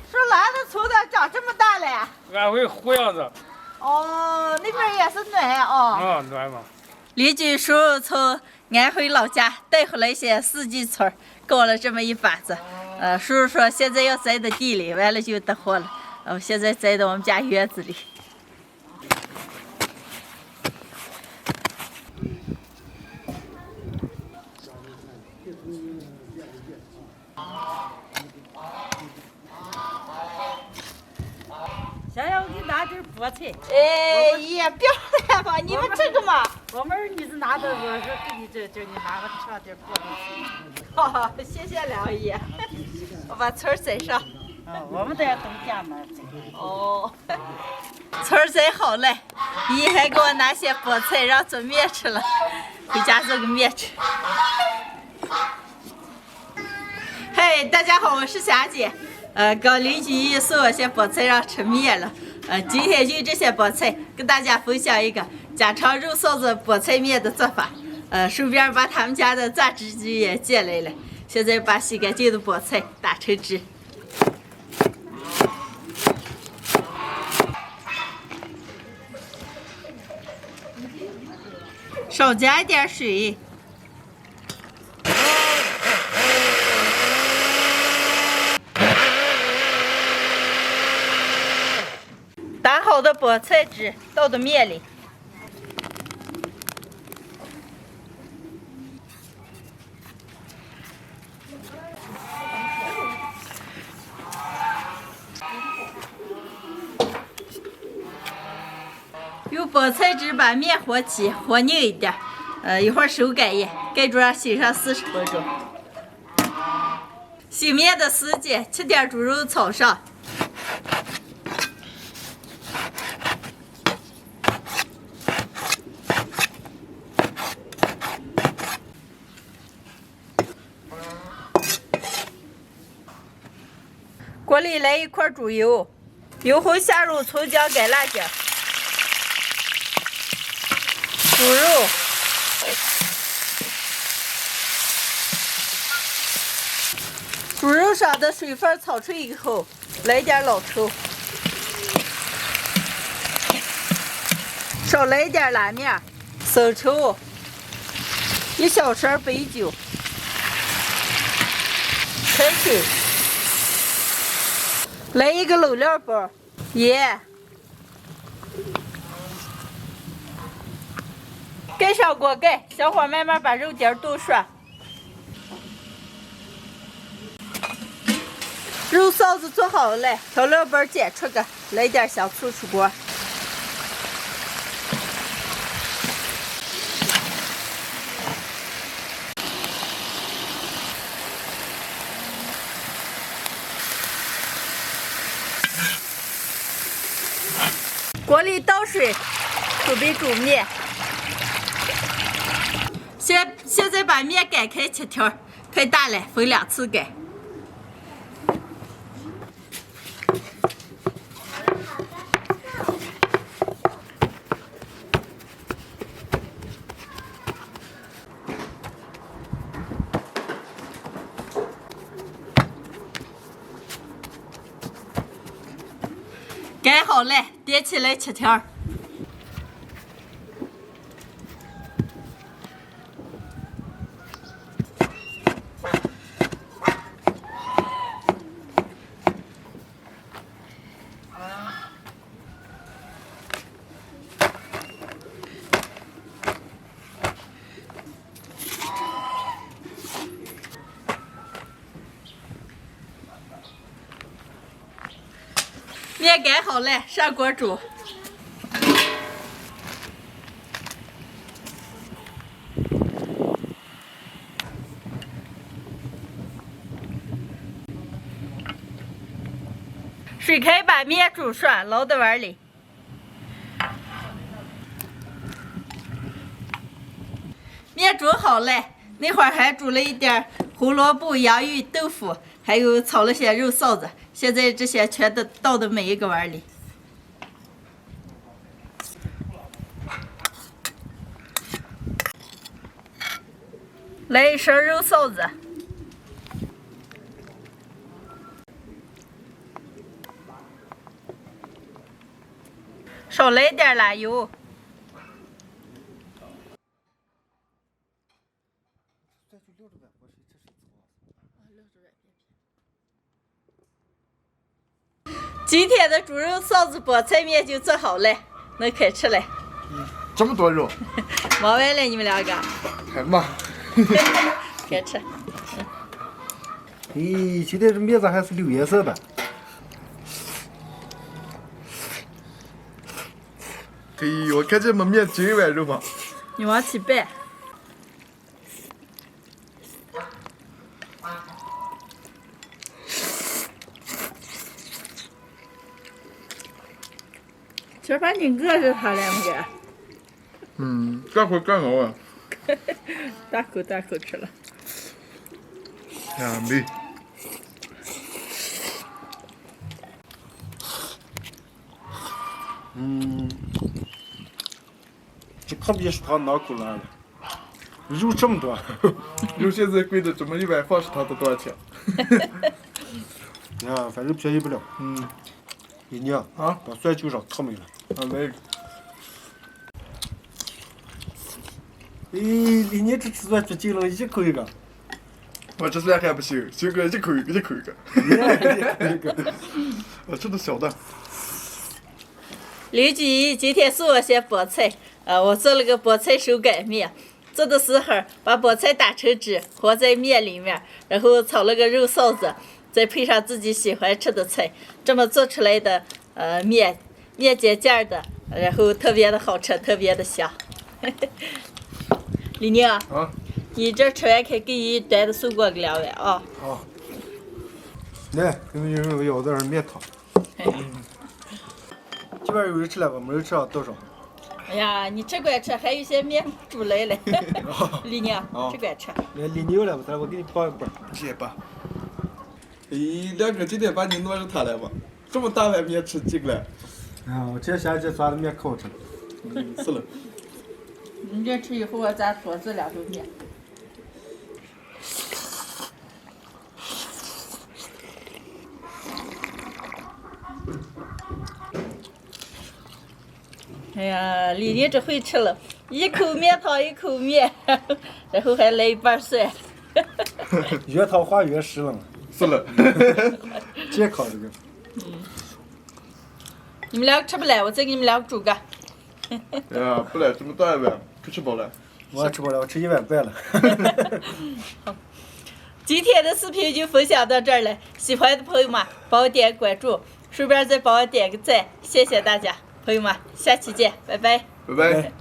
是哪的粗的长这么大了呀？安徽虎阳子。哦，那边也是暖哦。暖嘛。邻居叔叔从安徽老家带回来一些四季春，搞了这么一把子。叔叔说现在要栽到地里，完了就得货了。现在栽到我们家院子里。想要我给你拿点菠菜。哎呀，漂亮吧？你们这个嘛？我们儿女子拿的，我说给你这叫你拿我上点菠菜。好，谢谢梁姨。我把葱栽上。我们都要冬天嘛。哦，葱栽好了，姨还给我拿些菠菜让做面吃了，回家做个面吃。嘿，大家好，我是霞姐。刚邻居姨送我些菠菜让吃面了。今天用这些菠菜跟大家分享一个家常肉臊子菠菜面的做法。顺便把他们家的榨汁机也借来了。现在把洗干净的菠菜打成汁。少加一点水。打好的菠菜汁倒到面里。用菠菜汁把面和起，和凝一点。一会儿收盖液，盖住让醒上40分钟。醒面的时间，切点猪肉炒上。锅里来一块猪油，油后下入葱姜干辣椒。猪肉，猪肉上的水分炒出以后，来点老抽，少来一点辣面、生抽，1小勺白酒，开水，来一个卤料包，盐。盖上锅盖，小火慢慢把肉丁炖熟。肉臊子做好了，调料包剪出个，来点香醋出锅。锅里倒水，准备煮面。现在把面擀开切条，太大了，分2次擀。擀好了，叠起来切条。面擀好了，上锅煮。水开，把面煮熟，捞到碗里。面煮好了，那会儿还煮了一点胡萝卜、洋芋、豆腐，还有炒了些肉臊子。现在这些全都倒到每一个碗里。来一勺肉臊子。少来点辣油。今天的猪肉臊子菠菜面就做好了，能开吃了。这么多肉，忙完了你们两个，还慢。开吃。咦，今天这面子还是绿颜色的。对，我看这么面筋碗肉嘛。你往起掰。今儿把你饿着他了，我嗯，干活干熬啊。大口大口吃了。甜美。这可比说脑口烂了，肉这么多。肉现在贵的这么一碗放食堂都多少钱？啊，反正便宜不了。你娘啊，把蒜就上可没了。啊，那个。咦，你这吃蒜吃尽了，一口一个。我这蒜还不行，行个一口一个，一口一个。一个。我吃的小的。刘菊今天送我些菠菜，我做了个菠菜手擀面。做的时候把菠菜打成汁，和在面里面，然后炒了个肉臊子，再配上自己喜欢吃的菜，这么做出来的面尖尖的，然后特别的好吃，特别的香。李宁，啊，你这吃完可给你端的送过2碗啊。好。来，给你舀点面汤。这边有人吃了吧？没人吃啊，倒上。哎呀，你这块吃，还有些面煮来了。李宁，这块吃。来，李牛了，我给你包一半。谢谢爸。咦，亮哥今天把你挪着他了吧？这么大碗面吃尽了。啊，我这下这抓的面可好吃了。是了。你这吃以后，我咱多这2斗面。哎呀，李宁这会吃了，一口面汤一口面，然后还来一半蒜。越汤化越实了嘛。是了。健康这个。你们俩吃不来，我再给你们俩煮个。哎呀，不来这么大一碗，可吃饱了。我吃不了，我吃1碗半了。今天的视频就分享到这儿了，喜欢的朋友们帮我点关注，顺便再帮我点个赞，谢谢大家，朋友们，下期见，拜拜。拜拜。